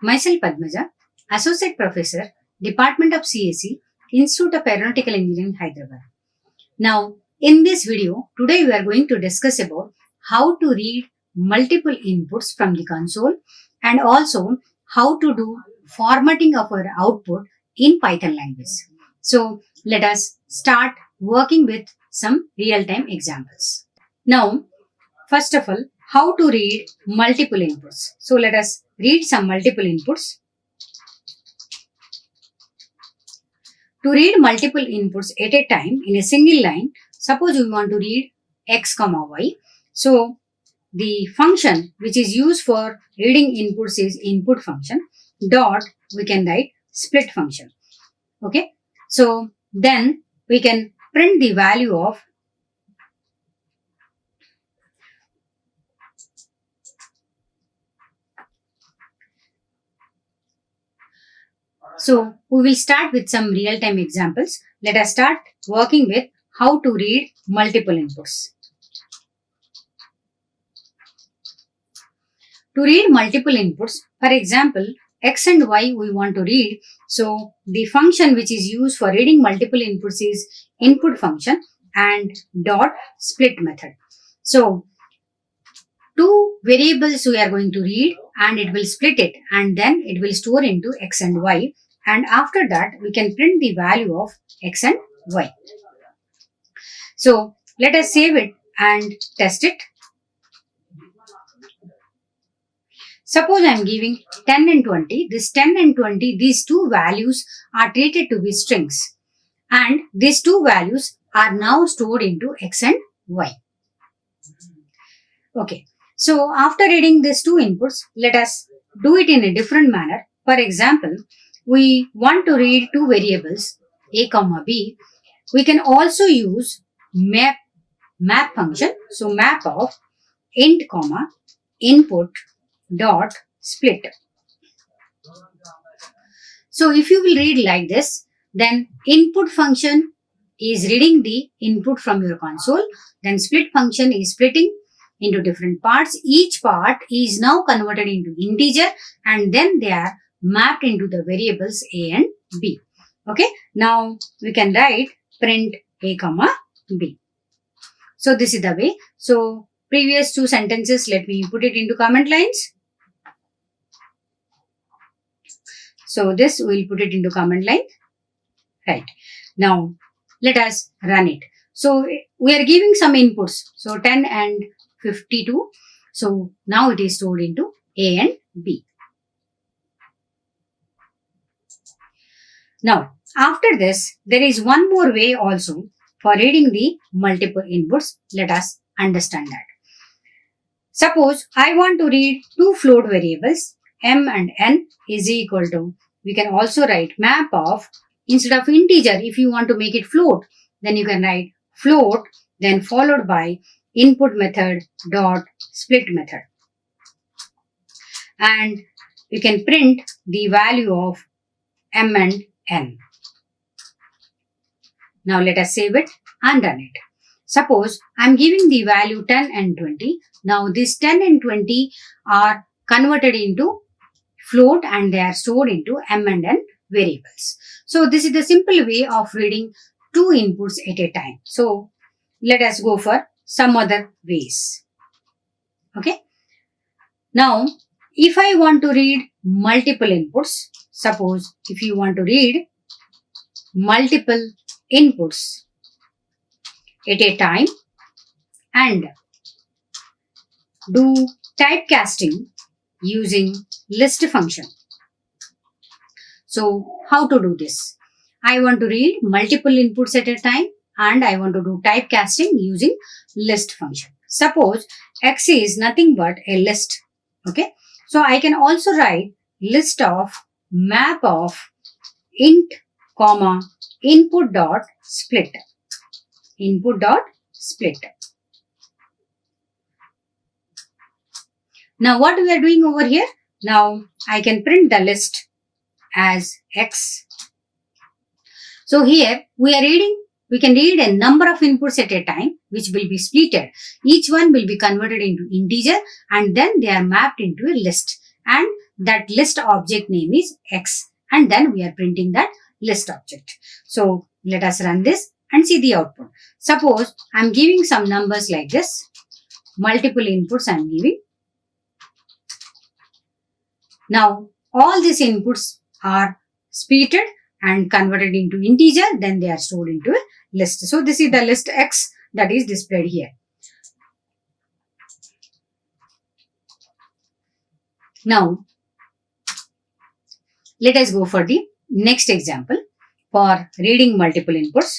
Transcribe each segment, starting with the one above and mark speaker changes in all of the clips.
Speaker 1: Myself Padmaja, Associate Professor, Department of CSE, Institute of Aeronautical Engineering, Hyderabad. Now, in this video, today we are going to discuss about how to read multiple inputs from the console and also how to do formatting of our output in Python language. So, let us start working with some real-time examples. Now, first of all, how to read multiple inputs. So, let us read some multiple inputs. To read multiple inputs at a time in a single line, suppose we want to read x, y. So, the function which is used for reading inputs is input function. Dot, we can write split function. Okay. So, then we can print the value of So, we will start with some real-time examples. Let us start working with how to read multiple inputs. To read multiple inputs, for example, x and y we want to read. So, the function which is used for reading multiple inputs is input function and dot split method. So, two variables we are going to read and it will split it and then it will store into x and y. And after that, we can print the value of x and y. So, let us save it and test it. Suppose I am giving 10 and 20. This 10 and 20, these two values are treated to be strings. And these two values are now stored into x and y. Okay. So, after reading these two inputs, let us do it in a different manner. For example, we want to read two variables a comma b. We can also use map function. So, map of int comma input dot split. So, if you will read like this, then input function is reading the input from your console. Then split function is splitting into different parts. Each part is now converted into integer and then they are mapped into the variables a and b. Okay. Now, we can write print a comma b. So, this is the way. So, previous two sentences, let me put it into comment lines. So, this we will put it into comment line. Right. Now, let us run it. So, we are giving some inputs. So, 10 and 52. So, now it is stored into a and b. Now, after this, there is one more way also for reading the multiple inputs. Let us understand that. Suppose I want to read two float variables, m and n is equal to, we can also write map of, instead of integer, if you want to make it float, then you can write float, then followed by input method dot split method. And you can print the value of m and n. Now let us save it and run it. Suppose I am giving the value 10 and 20. Now this 10 and 20 are converted into float and they are stored into m and n variables. So this is the simple way of reading two inputs at a time. So let us go for some other ways. Okay. Now if I want to read multiple inputs, suppose if you want to read multiple inputs at a time and do typecasting using list function. So, how to do this? I want to read multiple inputs at a time and I want to do typecasting using list function. Suppose x is nothing but a list. Okay. So, I can also write list of map of int comma input dot split. Input dot split. Now what we are doing over here? Now I can print the list as x. So here we can read a number of inputs at a time which will be splitted. Each one will be converted into integer and then they are mapped into a list. And that list object name is X, and then we are printing that list object. So let us run this and see the output. Suppose I am giving some numbers like this, multiple inputs I am giving. Now all these inputs are splitted and converted into integer, then they are stored into a list. So this is the list X that is displayed here. Now let us go for the next example for reading multiple inputs.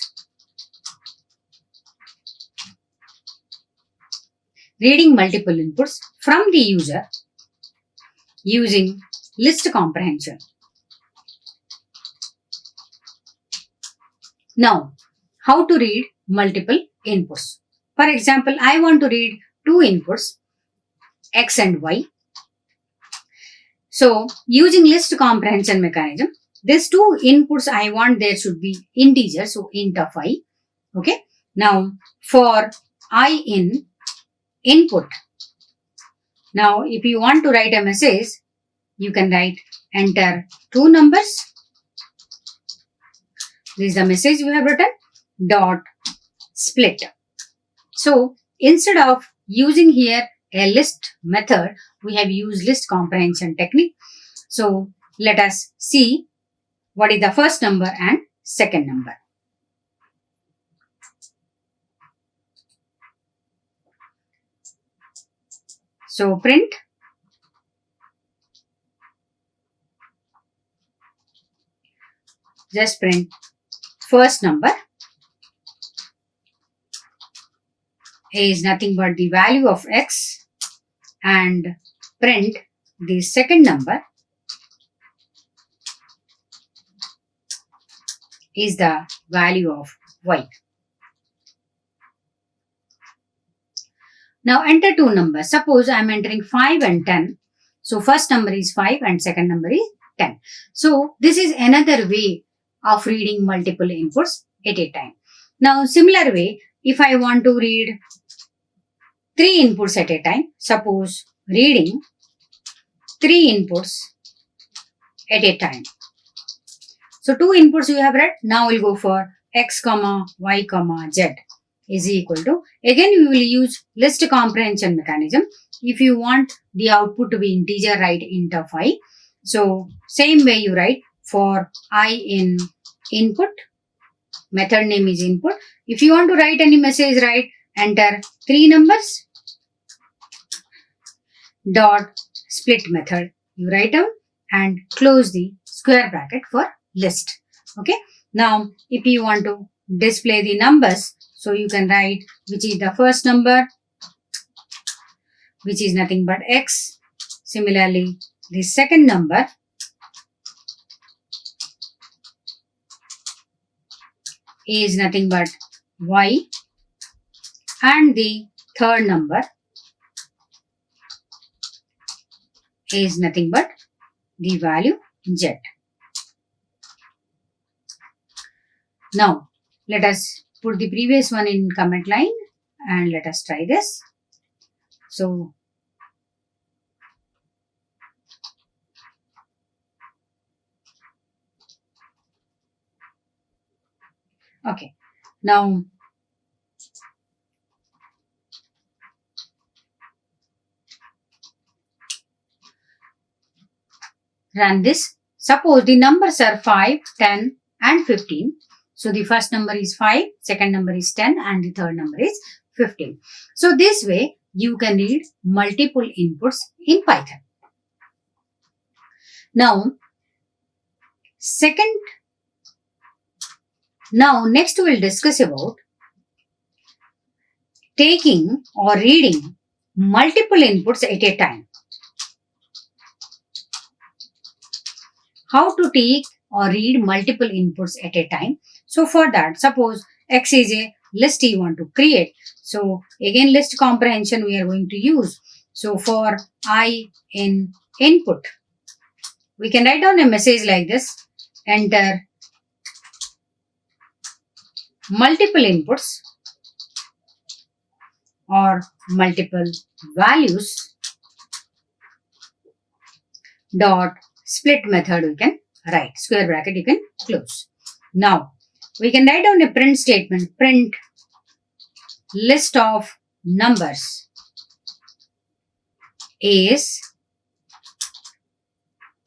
Speaker 1: Reading multiple inputs from the user using list comprehension. Now, how to read multiple inputs? For example, I want to read two inputs, X and Y. So, using list comprehension mechanism, these two inputs I want there should be integers, so int of I. Okay. Now, for I in input, now if you want to write a message, you can write enter two numbers. This is the message we have written, dot split. So, instead of using here a list method, we have used list comprehension technique. So, let us see what is the first number and second number. So, print just print first number is nothing but the value of X, and print the second number is the value of Y. Now enter two numbers. Suppose I am entering 5 and 10. So first number is 5 and second number is 10. So this is another way of reading multiple inputs at a time. Now similar way, if I want to read 3 inputs at a time, suppose reading 3 inputs at a time. So 2 inputs you have read, now we'll go for X, Y, Z is equal to, again we will use list comprehension mechanism. If you want the output to be integer, write int of I. So same way you write for I in input, method name is input. If you want to write any message, write enter 3 numbers, dot split method. You write down and close the square bracket for list. Okay. Now if you want to display the numbers, so you can write which is the first number, which is nothing but X. Similarly, the second number is nothing but Y, and the third number is nothing but the value Z. Now, let us put the previous one in comment line and let us try this. So, okay. Now, run this. Suppose the numbers are 5, 10 and 15. So the first number is 5, second number is 10 and the third number is 15. So this way you can read multiple inputs in Python. Now next we'll discuss about taking or reading multiple inputs at a time. How to take or read multiple inputs at a time. So for that, suppose X is a list you want to create. So again list comprehension we are going to use. So for I in input, we can write down a message like this, enter multiple inputs or multiple values, dot split method we can write. Square bracket you can close. Now, we can write down a print statement. Print list of numbers is,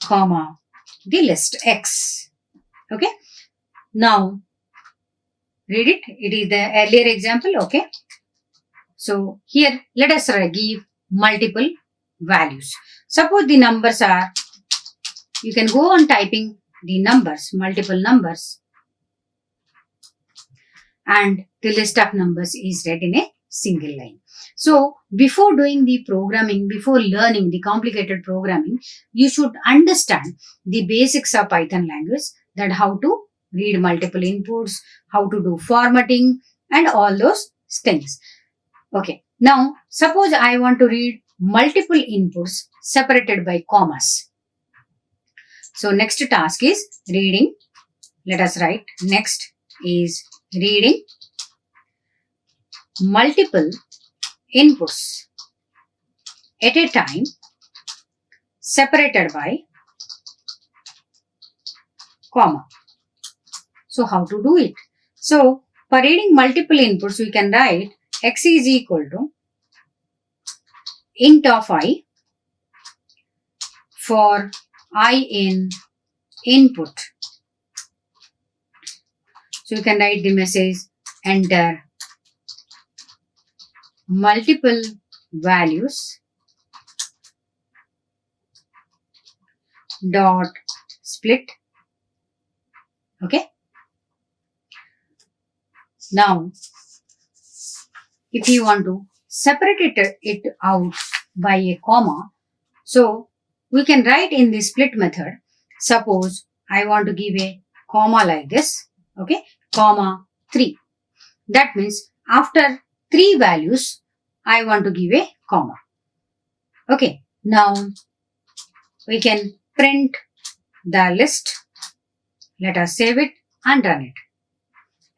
Speaker 1: comma, the list X. Okay. Now, read it. It is the earlier example. Okay. So, here let us give multiple values. Suppose the numbers are, you can go on typing the numbers, multiple numbers, and the list of numbers is read in a single line. So, before doing the programming, before learning the complicated programming, you should understand the basics of Python language, that how to read multiple inputs, how to do formatting, and all those things. Okay. Now, suppose I want to read multiple inputs separated by commas. So, next task is reading. Let us write. Next is reading multiple inputs at a time separated by comma. So, how to do it? So, for reading multiple inputs, we can write X is equal to int of I for I in input. So, you can write the message, enter multiple values dot split. Okay. Now, if you want to separate it out by a comma, so we can write in the split method. Suppose I want to give a comma like this. Okay. Comma 3. That means after 3 values, I want to give a comma. Okay. Now, we can print the list. Let us save it and run it.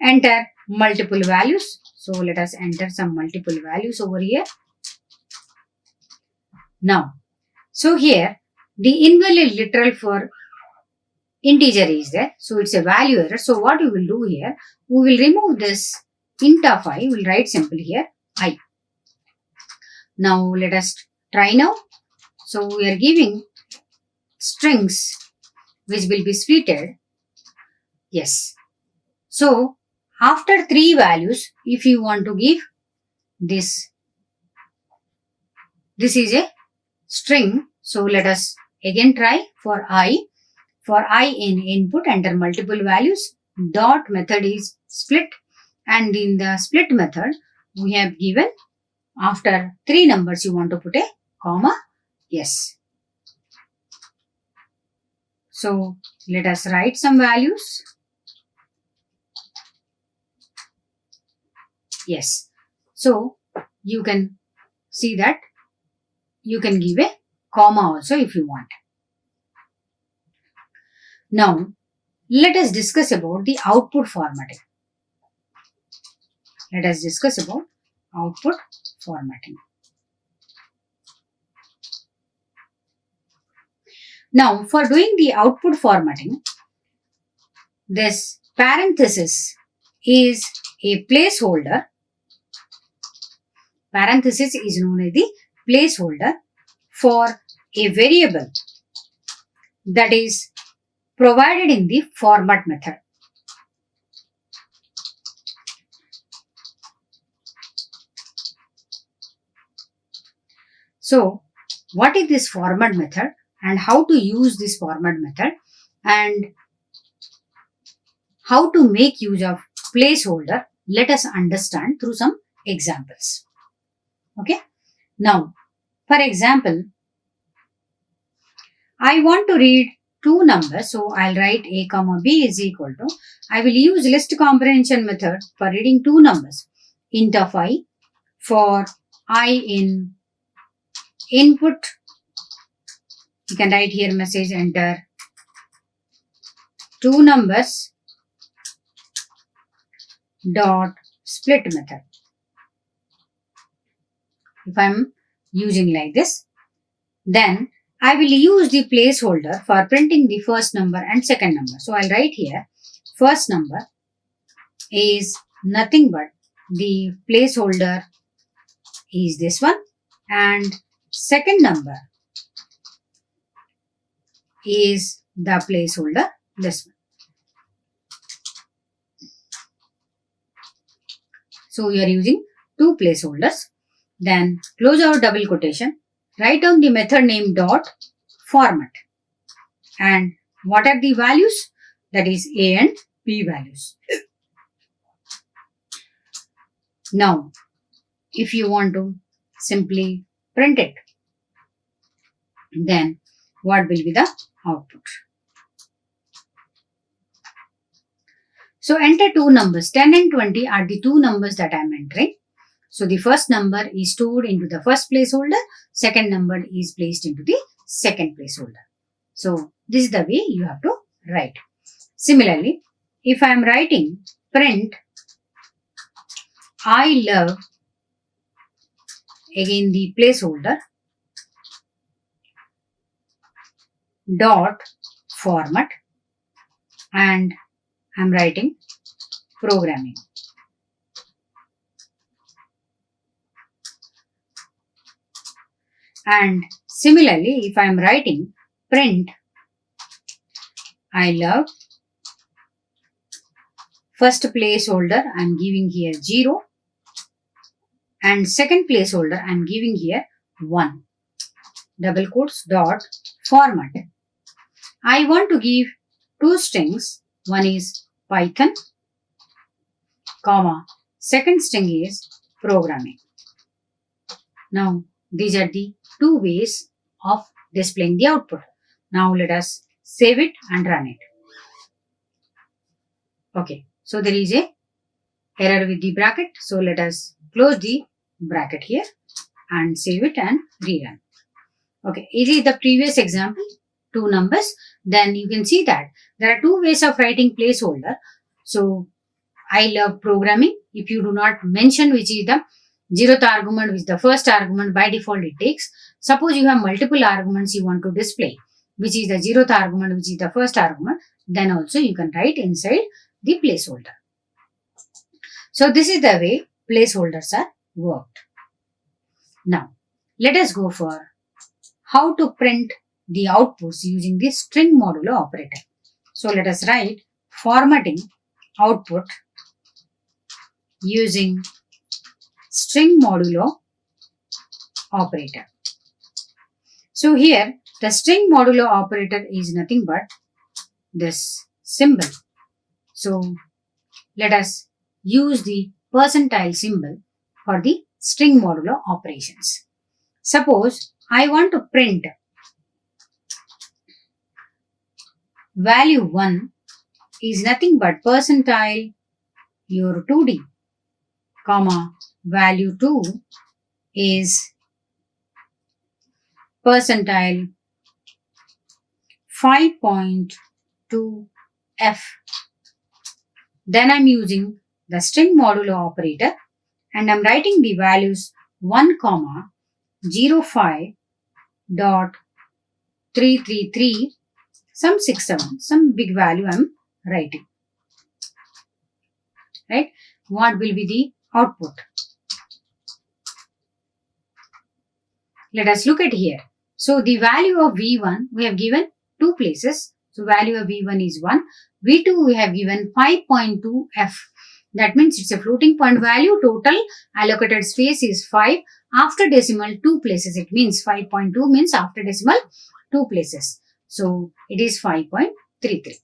Speaker 1: Enter multiple values. So, let us enter some multiple values over here. Now, so here, the invalid literal for integer is there. So, it's a value error. So, what we will do here, we will remove this int of I. We will write simple here, I. Now, let us try now. So, we are giving strings which will be splitted. Yes. So, after 3 values, if you want to give this is a string. So, let us again try for I. For I in input, enter multiple values. Dot method is split. And in the split method, we have given after 3 numbers, you want to put a comma. Yes. So, let us write some values. Yes. So, you can see that you can give a comma also if you want. Now, let us discuss about the output formatting. Let us discuss about output formatting. Now, for doing the output formatting, this parenthesis is a placeholder. Parenthesis is known as the placeholder for a variable that is provided in the format method. So, what is this format method and how to use this format method and how to make use of placeholder? Let us understand through some examples. Okay. Now, for example, I want to read 2 numbers. So, I'll write a comma b is equal to, I will use list comprehension method for reading 2 numbers. Int of I for I in input. You can write here message, enter 2 numbers dot split method. If I am using like this, then I will use the placeholder for printing the first number and second number. So I'll write here first number is nothing but the placeholder is this one, and second number is the placeholder this one. So we are using two placeholders. Then close our double quotation. Write down the method name dot format. And what are the values? That is A and B values. Now, if you want to simply print it, then what will be the output? So enter two numbers, 10 and 20 are the two numbers that I am entering. So the first number is stored into the first placeholder, second number is placed into the second placeholder. So this is the way you have to write. Similarly, if I am writing print I love, again the placeholder, dot format, and I am writing programming. And similarly, if I am writing print I love, first placeholder I am giving here 0, and second placeholder I am giving here 1. Double quotes dot format. I want to give two strings. One is Python, comma, second string is programming. Now, these are the two ways of displaying the output. Now, let us save it and run it. Okay, so there is a error with the bracket. So, let us close the bracket here and save it and rerun. Okay, it is the previous example, two numbers. Then you can see that there are two ways of writing placeholder. So, I love programming. If you do not mention which is the 0th argument, which is the first argument, by default it takes. Suppose you have multiple arguments you want to display, which is the 0th argument, which is the first argument, then also you can write inside the placeholder. So this is the way placeholders are worked. Now, let us go for how to print the outputs using the string modulo operator. So let us write formatting output using string modulo operator. So here the string modulo operator is nothing but this symbol. So let us use the percentile symbol for the string modulo operations. Suppose I want to print value 1 is nothing but percentile your 2D, comma, value 2 is percentile 5.2f. Then I am using the string modulo operator and I am writing the values 1, 05 dot 333, some 67, some big value I am writing. Right? What will be the output? Let us look at here. So the value of V1 we have given two places. So value of V1 is 1. V2 we have given 5.2f. That means it's a floating point value. Total allocated space is 5. After decimal 2 places. It means 5.2 means after decimal 2 places. So it is 5.33.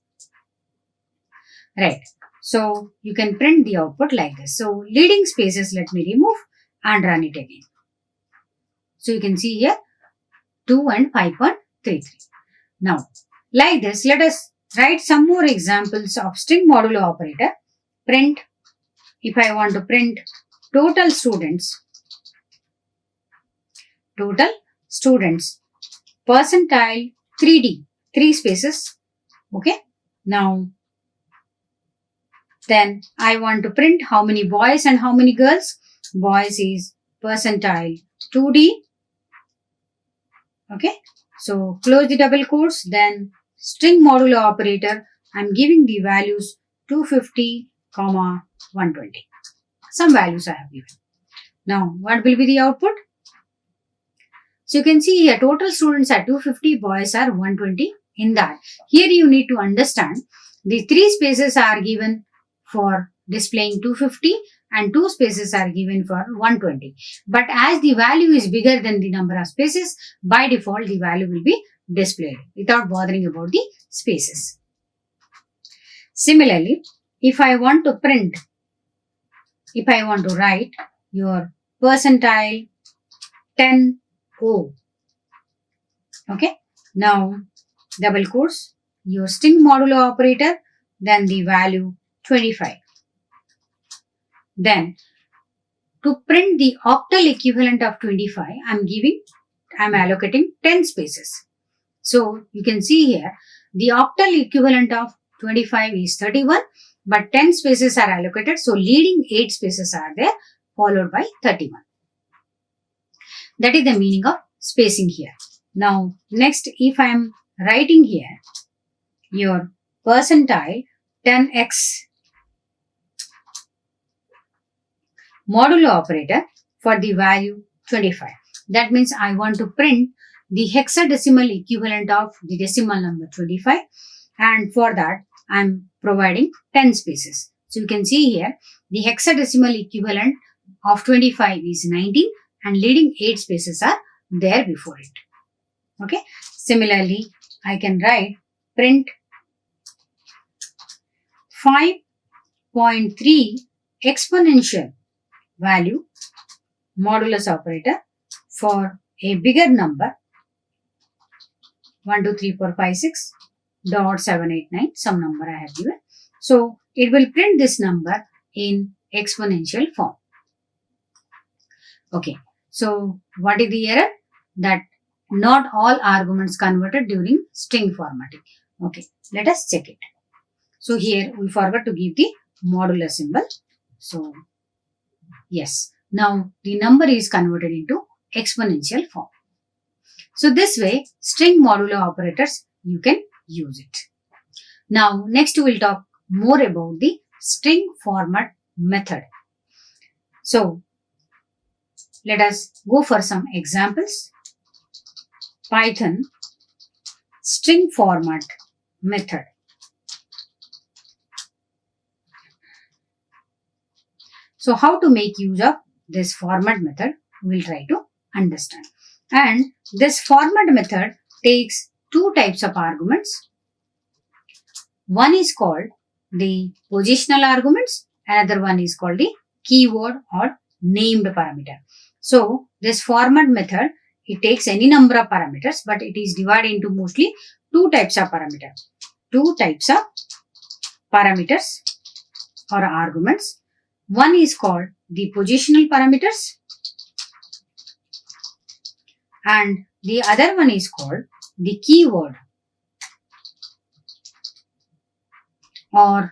Speaker 1: Right. So you can print the output like this. So leading spaces let me remove and run it again. So you can see here 2 and 5.33. Now like this, let us write some more examples of string modulo operator. Print, if I want to print total students, percentile 3D, 3 spaces. Okay. Now, then I want to print how many boys and how many girls. Boys is percentile 2D. Okay. So close the double quotes, then string modulo operator, I'm giving the values 250, 120. Some values I have given. Now, what will be the output? So you can see here total students are 250, boys are 120. In that, here you need to understand the 3 spaces are given for displaying 250 and 2 spaces are given for 120. But as the value is bigger than the number of spaces, by default the value will be displayed without bothering about the spaces. Similarly, if I want to write your percentile 10O, okay, now double quotes, your string modulo operator, then the value 25. Then to print the octal equivalent of 25, I'm allocating 10 spaces. So you can see here the octal equivalent of 25 is 31, but 10 spaces are allocated. So leading 8 spaces are there, followed by 31. That is the meaning of spacing here. Now next, if I am writing here your percentile 10x modulo operator for the value 25. That means I want to print the hexadecimal equivalent of the decimal number 25, and for that I am providing 10 spaces. So you can see here the hexadecimal equivalent of 25 is 19 and leading 8 spaces are there before it. Okay. Similarly, I can write print 5.3 exponential value modulus operator for a bigger number 1, 2, 3, 4, 5, 6 dot 7, 8, 9, some number I have given. So it will print this number in exponential form. Okay. So what is the error? That not all arguments converted during string formatting. Okay. Let us check it. So here we forgot to give the modulo symbol. So yes, now the number is converted into exponential form. So this way string modulo operators you can use it. Now next we will talk more about the string format method. So let us go for some examples. Python string format method. So how to make use of this format method, we will try to understand. And this format method takes 2 types of arguments. One is called the positional arguments, another one is called the keyword or named parameter. So this format method, it takes any number of parameters, but it is divided into mostly 2 types of parameters. 2 types of parameters or arguments. One is called the positional parameters and the other one is called the keyword or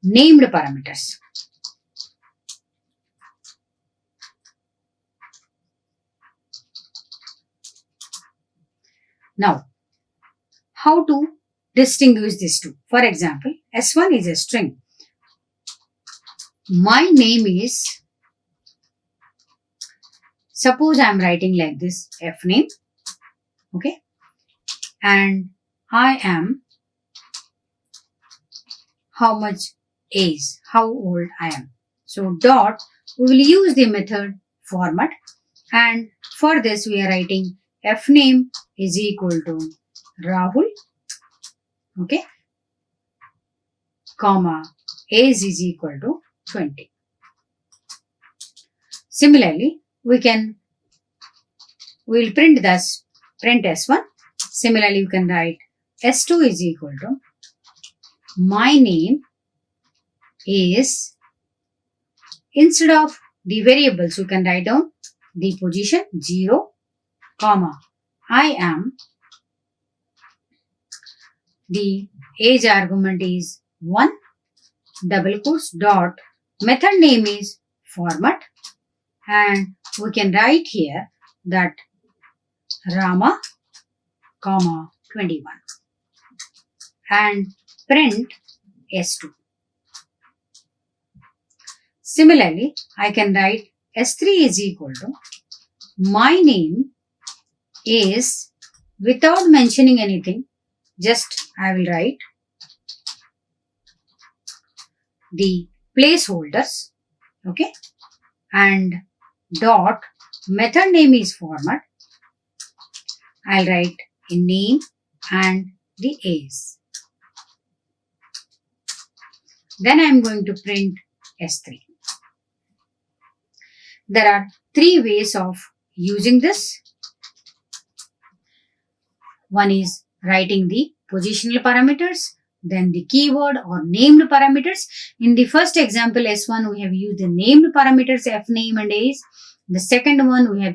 Speaker 1: named parameters. Now, how to distinguish these two? For example, S1 is a string. My name is, suppose I am writing like this, F name, okay, and I am how much age, how old I am. So dot, we will use the method format, and for this we are writing F name is equal to Rahul, okay, comma, age is equal to 20. Similarly, we will print S1. Similarly, you can write S2 is equal to my name is, instead of the variables, you can write down the position 0, comma, I am, the age argument is 1, double quotes, dot, method name is format, and we can write here that Rama, comma 21 and print S2. Similarly, I can write S3 is equal to my name is, without mentioning anything, just I will write the placeholders, okay, and dot method name is format. I'll write a name and the A's. Then I'm going to print S3. There are three ways of using this. One is writing the positional parameters, then the keyword or named parameters. In the first example S1 we have used the named parameters F name and A's. The second one we have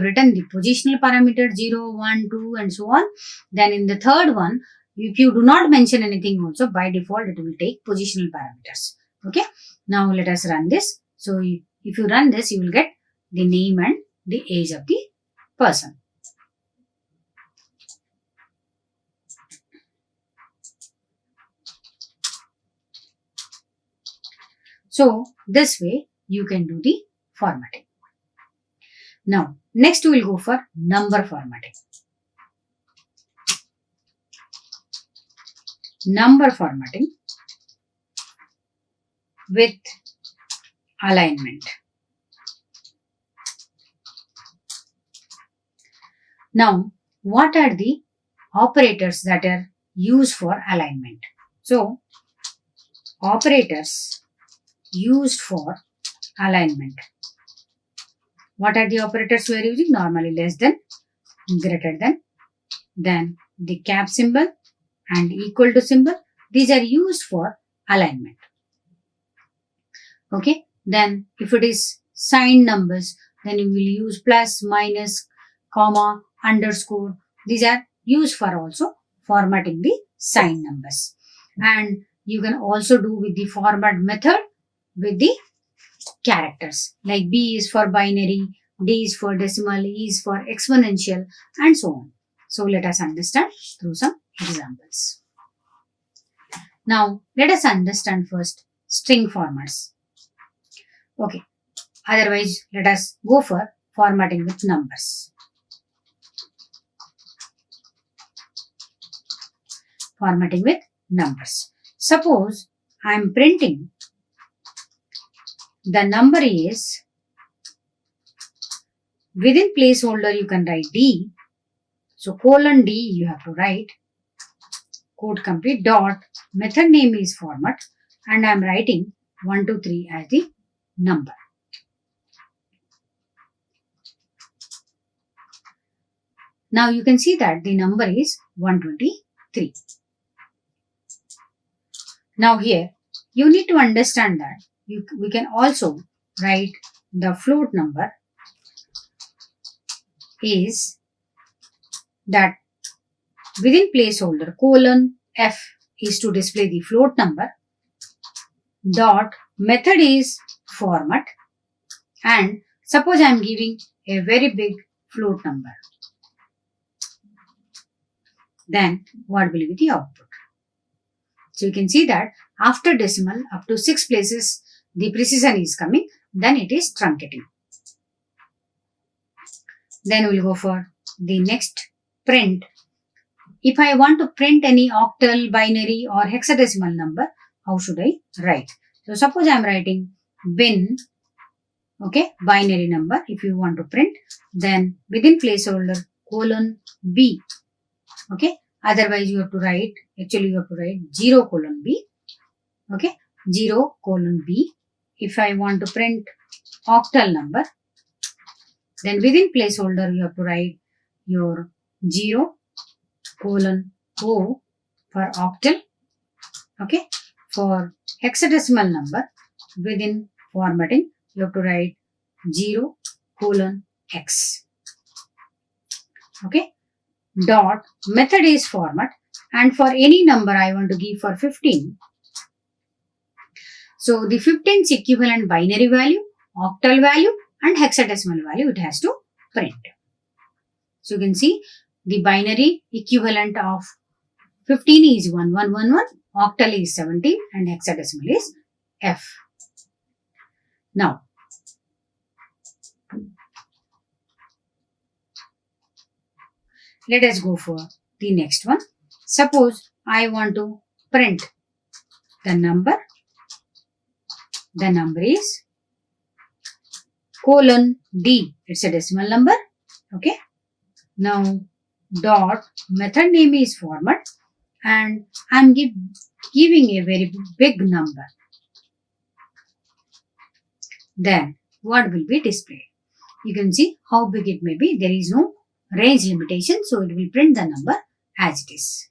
Speaker 1: written the positional parameter 0, 1, 2 and so on. Then in the third one, if you do not mention anything also, by default it will take positional parameters. Okay. Now let us run this. So if you run this, you will get the name and the age of the person. So this way you can do the formatting. Now next we will go for number formatting. Number formatting with alignment. Now what are the operators that are used for alignment? So operators used for alignment. What are the operators we are using? Normally less than, greater than, then the cap symbol and equal to symbol. These are used for alignment. Okay. Then if it is signed numbers, then you will use plus, minus, comma, underscore. These are used for also formatting the signed numbers. And you can also do with the format method with the characters, like B is for binary, D is for decimal, E is for exponential and so on. So let us understand through some examples. Now let us understand first string formats. Okay. Otherwise let us go for formatting with numbers. Formatting with numbers. Suppose I am printing the number is, within placeholder you can write D. So colon D you have to write, code complete, dot method name is format, and I am writing 1, 2, 3 as the number. Now you can see that the number is 123. Now here you need to understand that we can also write the float number is that within placeholder colon F is to display the float number, dot method is format, and suppose I am giving a very big float number, then what will be the output? So you can see that after decimal up to 6 places the precision is coming, then it is truncating. Then we will go for the next print. If I want to print any octal, binary or hexadecimal number, how should I write? So suppose I am writing bin, okay, binary number. If you want to print, then within placeholder colon B, okay. Otherwise you have to write, actually you have to write 0 colon B, okay, 0 colon B. If I want to print octal number, then within placeholder you have to write your 0 colon O for octal, okay. For hexadecimal number, within formatting you have to write 0 colon X, okay. Dot method is format, and for any number I want to give for 15. So the 15's equivalent binary value, octal value and hexadecimal value it has to print. So you can see the binary equivalent of 15 is 1111, octal is 17 and hexadecimal is F. Now, let us go for the next one. Suppose I want to print the number. The number is colon D. It's a decimal number. Okay. Now, dot method name is format and I'm giving a very big number. Then what will be displayed? You can see how big it may be. There is no range limitation, so it will print the number as it is.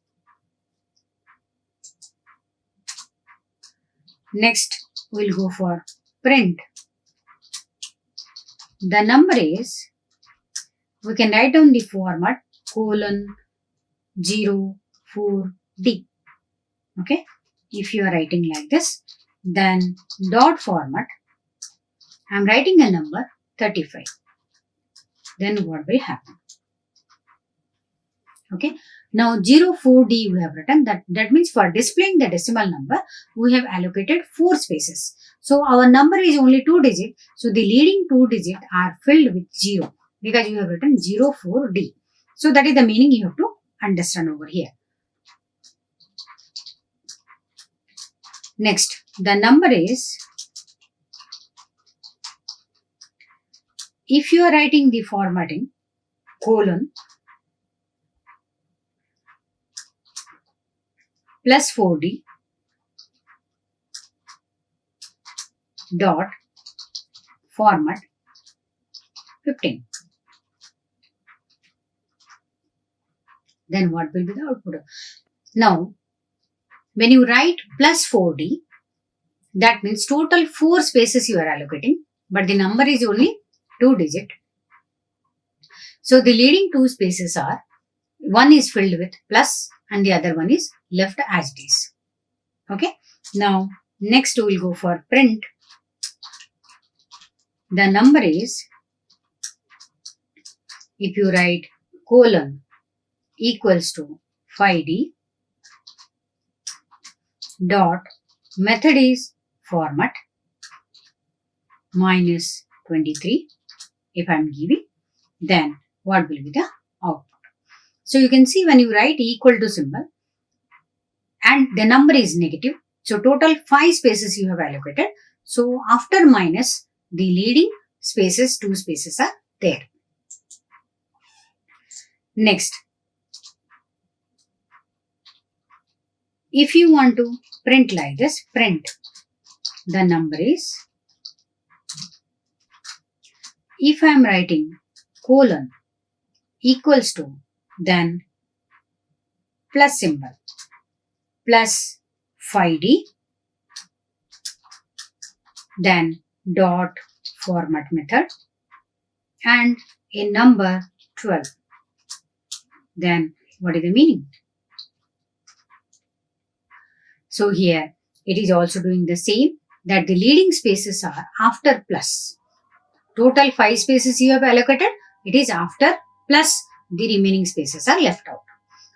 Speaker 1: Next, we'll go for print. The number is, we can write down the format colon 04D. Okay. If you are writing like this, then dot format, I am writing a number 35. Then what will happen? Okay. Now 04D we have written. That means for displaying the decimal number, we have allocated 4 spaces. So our number is only 2 digits. So the leading 2 digits are filled with 0 because you have written 04D. So that is the meaning you have to understand over here. Next, the number is, if you are writing the formatting colon plus 4D dot format 15. Then what will be the output? Now, when you write plus 4D, that means total 4 spaces you are allocating, but the number is only 2 digit. So the leading 2 spaces are, one is filled with plus and the other one is left as it is. Okay. Now, next we will go for print. The number is, if you write colon equals to 5D dot method is format minus 23. If I am giving, then what will be the output? So you can see when you write equal to symbol and the number is negative. So total 5 spaces you have allocated. So after minus, the leading spaces, 2 spaces are there. Next, if you want to print like this, print the number is, if I am writing colon equals to, then plus symbol plus 5D, then dot format method and a number 12. Then what is the meaning? So here it is also doing the same, that the leading spaces are after plus. Total 5 spaces you have allocated, it is after plus the remaining spaces are left out.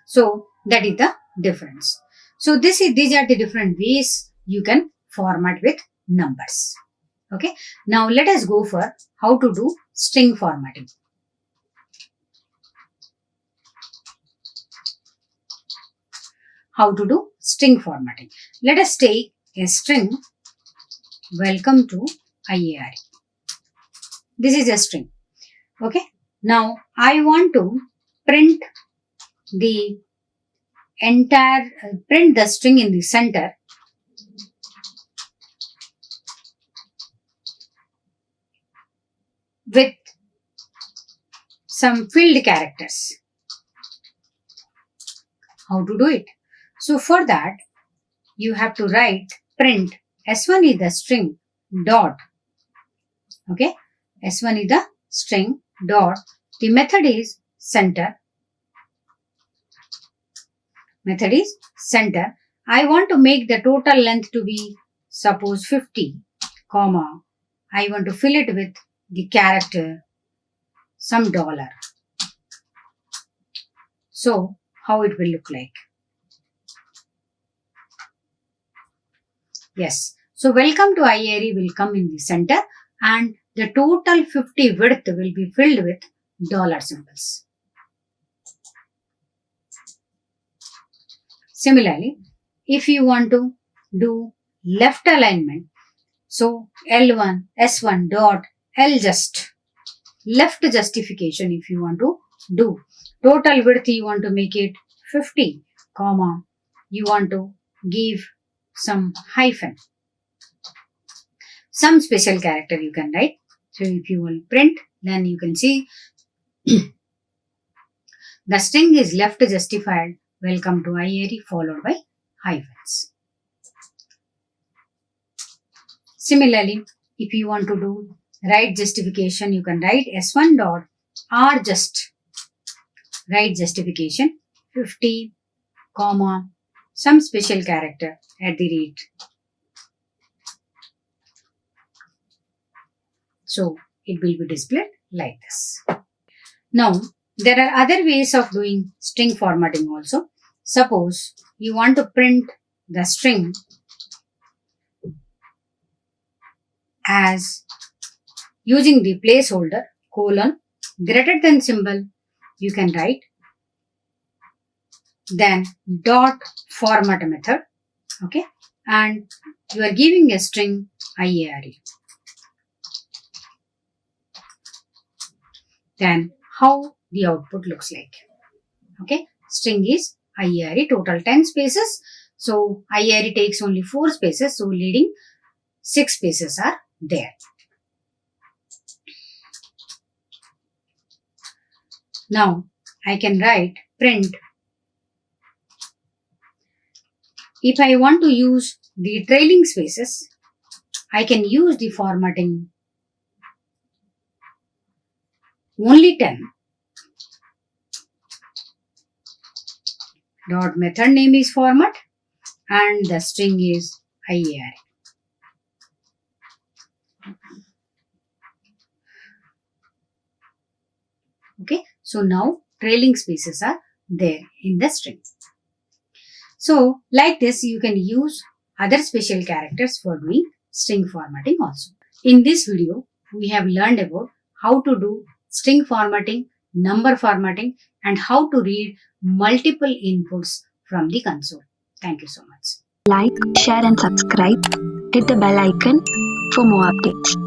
Speaker 1: So that is the difference. So these are the different ways you can format with numbers. Okay. Now let us go for how to do string formatting. How to do string formatting. Let us take a string, welcome to IARE. This is a string. Okay. Now I want to print the entire, print the string in the center with some filled characters. How to do it? So for that, you have to write print S1 is the string dot. Okay. S1 is the string dot. The method is center. Method is center. I want to make the total length to be suppose 50, comma. I want to fill it with the character some $. So how it will look like? Yes. So welcome to IARE will come in the center, and the total 50 width will be filled with dollar symbols. Similarly, if you want to do left alignment, so L1, S1 dot L just, left justification if you want to do. Total width you want to make it 50, comma, you want to give some hyphen. Some special character you can write. So if you will print, then you can see the string is left justified, welcome to IARE, followed by hyphens. Similarly, if you want to do right justification, you can write S1 dot R just, right justification 50, comma, some special character at the rate. So it will be displayed like this. Now, there are other ways of doing string formatting also. Suppose you want to print the string as using the placeholder colon greater than symbol, you can write then dot format method, okay, and you are giving a string IARE. Then how the output looks like. Okay, string is IARE, total 10 spaces. So IARE takes only 4 spaces, so leading 6 spaces are there. Now I can write print. If I want to use the trailing spaces, I can use the formatting only 10. Dot method name is format and the string is IARE. Okay, so now trailing spaces are there in the string. So like this, you can use other special characters for doing string formatting also. In this video, we have learned about how to do string formatting, number formatting, and how to read multiple inputs from the console. Thank you so much.
Speaker 2: Like, share and subscribe. Hit the bell icon for more updates.